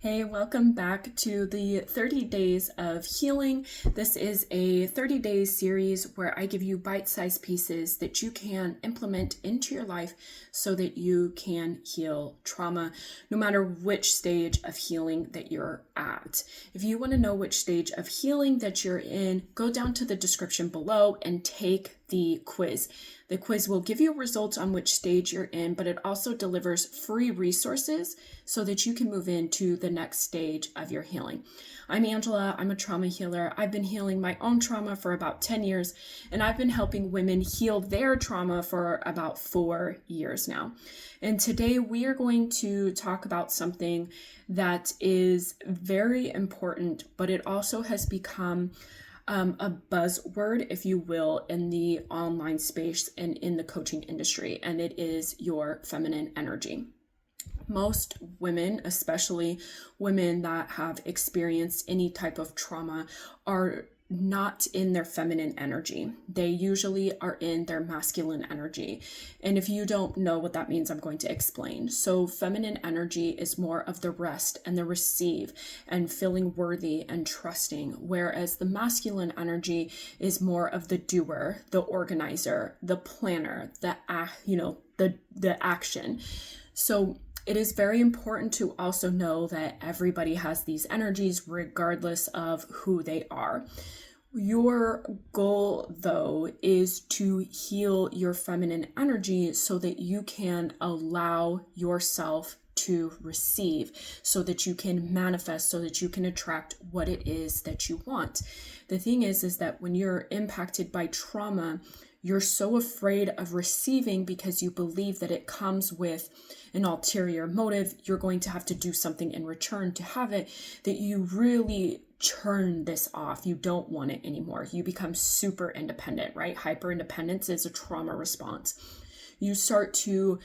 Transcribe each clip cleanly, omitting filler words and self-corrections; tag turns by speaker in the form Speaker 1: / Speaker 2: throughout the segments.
Speaker 1: Hey, welcome back to the 30 Days of Healing. This is a 30-day series where I give you bite-sized pieces that you can implement into your life so that you can heal trauma, no matter which stage of healing that you're at. If you want to know which stage of healing that you're in, go down to the description below and take the quiz. The quiz will give you results on which stage you're in, but it also delivers free resources so that you can move into the next stage of your healing. I'm Angela. I'm a trauma healer. I've been healing my own trauma for about 10 years, and I've been helping women heal their trauma for about 4 years now. And today we are going to talk about something that is very important, but it also has become a buzzword, if you will, in the online space and in the coaching industry, and it is your feminine energy. Most women, especially women that have experienced any type of trauma, are not in their feminine energy. They usually are in their masculine energy. And if you don't know what that means, I'm going to explain. So feminine energy is more of the rest and the receive and feeling worthy and trusting, whereas the masculine energy is more of the doer, the organizer, the planner, the action. So it is very important to also know that everybody has these energies regardless of who they are. Your goal, though, is to heal your feminine energy so that you can allow yourself to receive, so that you can manifest, so that you can attract what it is that you want. The thing is that when you're impacted by trauma, you're so afraid of receiving because you believe that it comes with an ulterior motive. You're going to have to do something in return to have it, that you really turn this off. You don't want it anymore. You become super independent, right? Hyper independence is a trauma response. You start to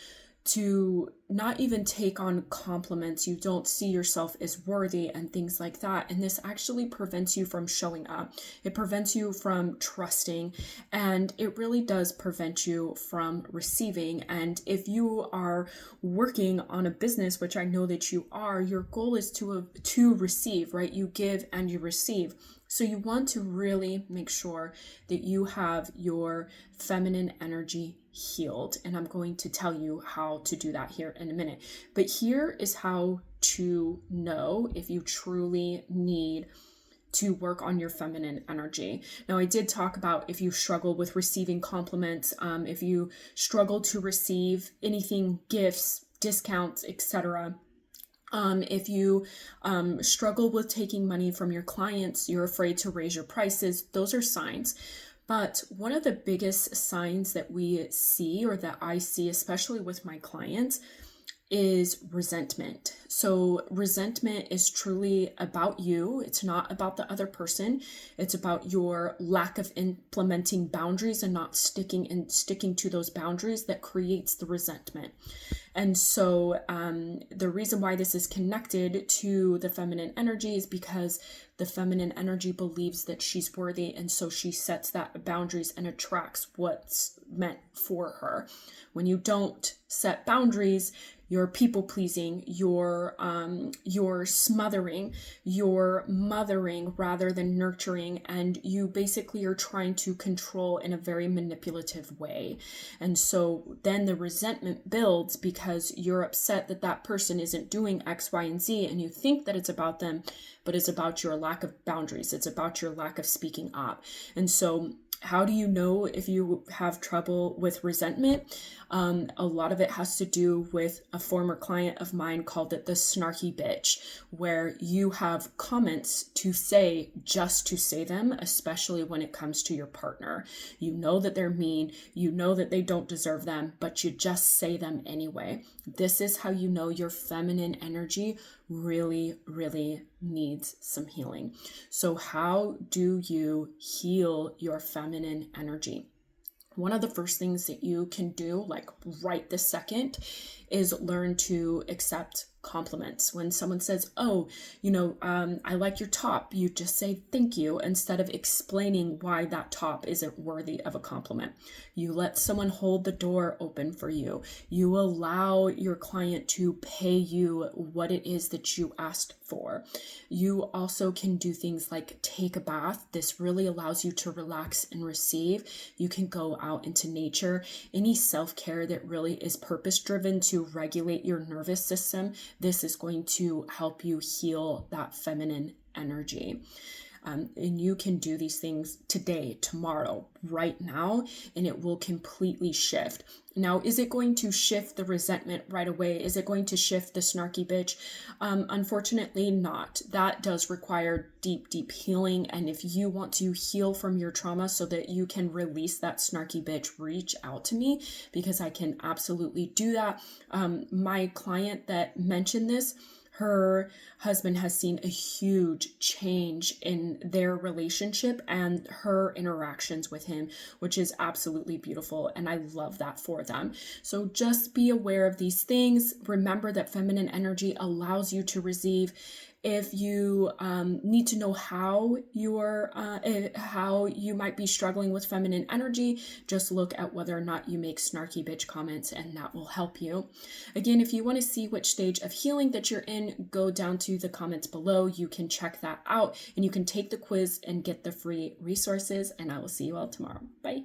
Speaker 1: not even take on compliments. You don't see yourself as worthy and things like that. And this actually prevents you from showing up. It prevents you from trusting, and it really does prevent you from receiving. And if you are working on a business, which I know that you are, your goal is to receive, right? You give and you receive. So you want to really make sure that you have your feminine energy healed. And I'm going to tell you how to do that here in a minute. But here is how to know if you truly need to work on your feminine energy. Now, I did talk about if you struggle with receiving compliments, if you struggle to receive anything, gifts, discounts, etc. If you struggle with taking money from your clients, you're afraid to raise your prices, those are signs. But one of the biggest signs that we see, or that I see, especially with my clients, is resentment. So resentment is truly about you. It's not about the other person. It's about your lack of implementing boundaries and not sticking to those boundaries that creates the resentment. And so the reason why this is connected to the feminine energy is because the feminine energy believes that she's worthy, and so she sets that boundaries and attracts what's meant for her. When you don't set boundaries, you're people pleasing, you're smothering, you're mothering rather than nurturing, and you basically are trying to control in a very manipulative way. And so then the resentment builds because you're upset that that person isn't doing X, Y, and Z, and you think that it's about them, but it's about your lack of boundaries. It's about your lack of speaking up. And so how do you know if you have trouble with resentment? A lot of it has to do with a former client of mine called it the snarky bitch, where you have comments to say just to say them, especially when it comes to your partner. You know that they're mean, you know that they don't deserve them, but you just say them anyway. This is how you know your feminine energy really, really needs some healing. So how do you heal your feminine energy? One of the first things that you can do, like right this second, is learn to accept compliments. When someone says, oh, I like your top, you just say thank you instead of explaining why that top isn't worthy of a compliment. You let someone hold the door open for you. You allow your client to pay you what it is that you asked for. You also can do things like take a bath. This really allows you to relax and receive. You can go out into nature. Any self-care that really is purpose-driven to regulate your nervous system, this is going to help you heal that feminine energy. And you can do these things today, tomorrow, right now, and it will completely shift. Now, is it going to shift the resentment right away? Is it going to shift the snarky bitch? Unfortunately not. That does require deep, deep healing. And if you want to heal from your trauma so that you can release that snarky bitch, reach out to me because I can absolutely do that. My client that mentioned this, her husband has seen a huge change in their relationship and her interactions with him, which is absolutely beautiful. And I love that for them. So just be aware of these things. Remember that feminine energy allows you to receive. If you need to know how you might be struggling with feminine energy, just look at whether or not you make snarky bitch comments, and that will help you. Again, if you want to see which stage of healing that you're in, go down to the comments below. You can check that out, and you can take the quiz and get the free resources, and I will see you all tomorrow. Bye.